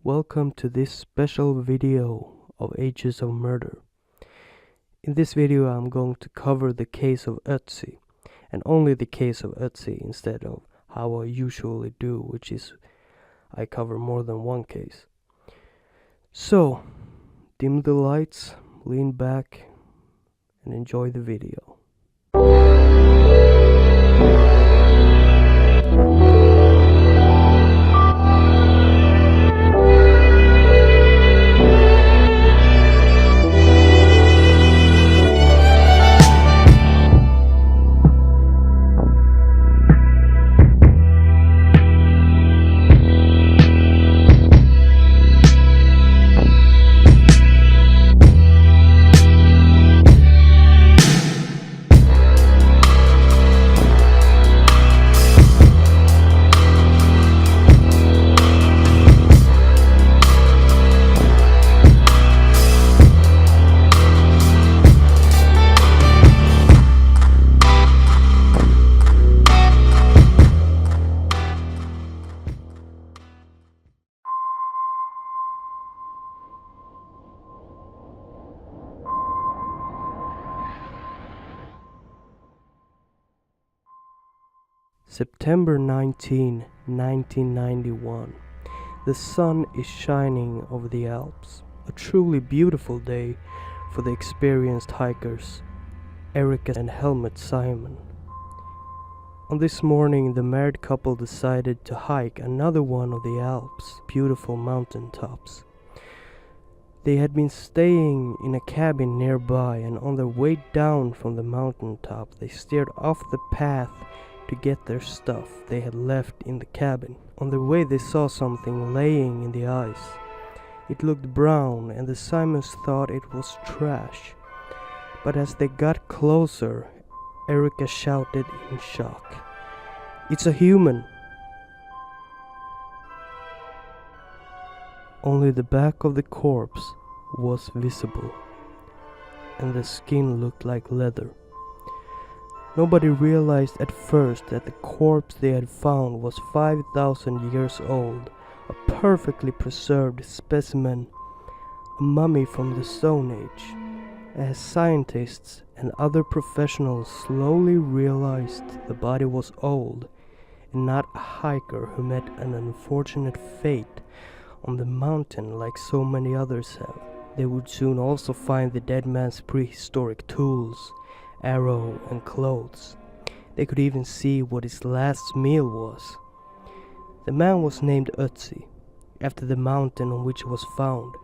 Welcome to this special video of Ages of Murder. In this video I'm going to cover the case of Ötzi, and only the case of Ötzi instead of how I usually do, which is I cover more than one case. So, dim the lights, lean back, and enjoy the video. September 19, 1991. The sun is shining over the Alps. A truly beautiful day for the experienced hikers, Erica and Helmut Simon. On this morning, the married couple decided to hike another one of the Alps' beautiful mountain tops. They had been staying in a cabin nearby, and on their way down from the mountain top, they steered off the path to get their stuff they had left in the cabin. On their way they saw something laying in the ice. It looked brown, and the Simons thought it was trash. But as they got closer, Erica shouted in shock, "It's a human!" Only the back of the corpse was visible, and the skin looked like leather. Nobody realized at first that the corpse they had found was 5,000 years old, a perfectly preserved specimen, a mummy from the Stone Age. As scientists and other professionals slowly realized the body was old and not a hiker who met an unfortunate fate on the mountain like so many others have, they would soon also find the dead man's prehistoric tools, arrow and clothes. They could even see what his last meal was. The man was named Ötzi, after the mountain on which he was found.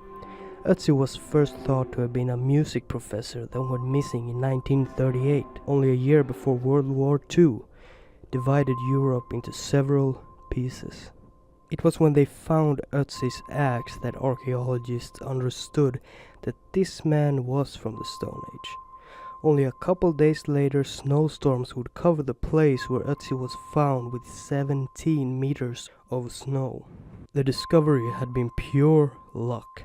Ötzi was first thought to have been a music professor that went missing in 1938, only a year before World War II divided Europe into several pieces. It was when they found Ötzi's axe that archaeologists understood that this man was from the Stone Age. Only a couple days later, snowstorms would cover the place where Ötzi was found with 17 meters of snow. The discovery had been pure luck.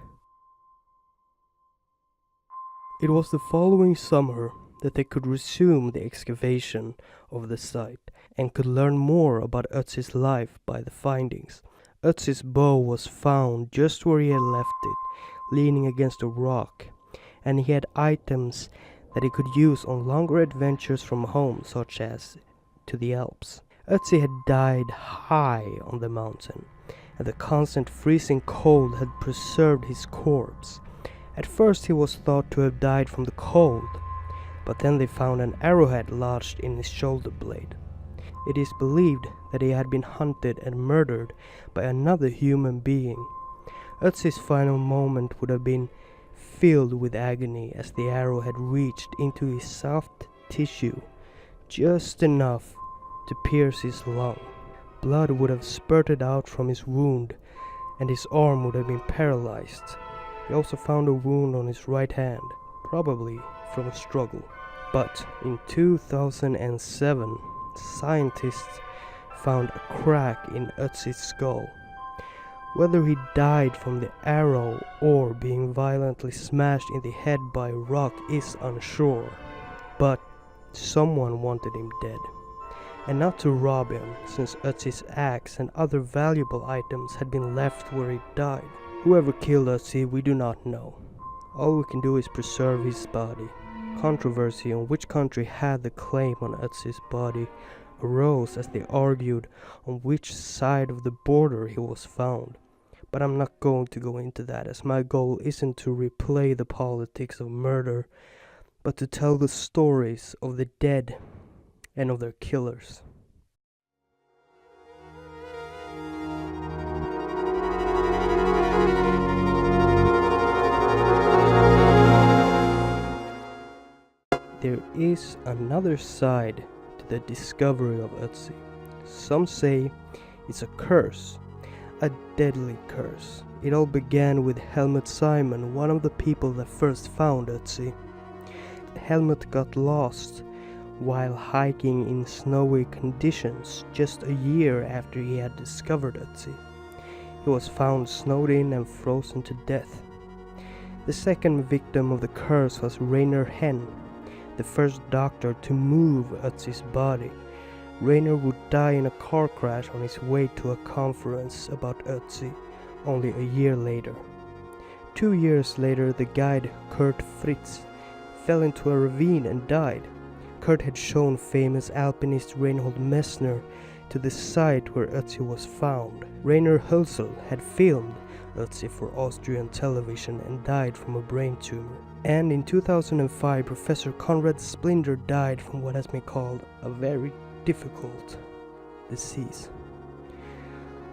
It was the following summer that they could resume the excavation of the site and could learn more about Ötzi's life by the findings. Ötzi's bow was found just where he had left it, leaning against a rock, and he had items that he could use on longer adventures from home, such as to the Alps. Ötzi had died high on the mountain, and the constant freezing cold had preserved his corpse. At first he was thought to have died from the cold, but then they found an arrowhead lodged in his shoulder blade. It is believed that he had been hunted and murdered by another human being. Ötzi's final moment would have been filled with agony as the arrow had reached into his soft tissue, just enough to pierce his lung. Blood would have spurted out from his wound, and his arm would have been paralyzed. He also found a wound on his right hand, probably from a struggle. But in 2007, scientists found a crack in Ötzi's skull. Whether he died from the arrow or being violently smashed in the head by a rock is unsure, but someone wanted him dead. and not to rob him, since Ötzi's axe and other valuable items had been left where he died. Whoever killed Ötzi, we do not know. All we can do is preserve his body. Controversy on which country had the claim on Ötzi's body arose as they argued on which side of the border he was found. But I'm not going to go into that, as my goal isn't to replay the politics of murder, but to tell the stories of the dead and of their killers. There is another side to the discovery of Ötzi. Some say it's a curse, a deadly curse. It all began with Helmut Simon, one of the people that first found Ötzi. Helmut got lost while hiking in snowy conditions just a year after he had discovered Ötzi. He was found snowed in and frozen to death. The second victim of the curse was Rainer Henn, the first doctor to move Ötzi's body. Rainer would die in a car crash on his way to a conference about Ötzi only a year later. 2 years later, the guide Kurt Fritz fell into a ravine and died. Kurt had shown famous alpinist Reinhold Messner to the site where Ötzi was found. Rainer Hölzel had filmed Ötzi for Austrian television and died from a brain tumor. And in 2005, Professor Konrad Splinder died from what has been called a very difficult disease.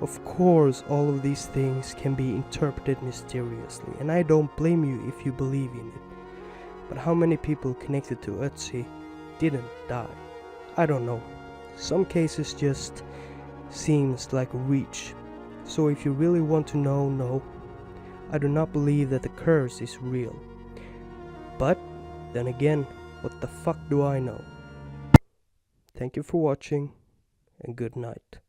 Of course, all of these things can be interpreted mysteriously, and I don't blame you if you believe in it. But how many people connected to Ötzi didn't die? I don't know. Some cases just seems like a reach. So if you really want to know, no, I do not believe that the curse is real. But then again, what the fuck do I know? Thank you for watching, and good night.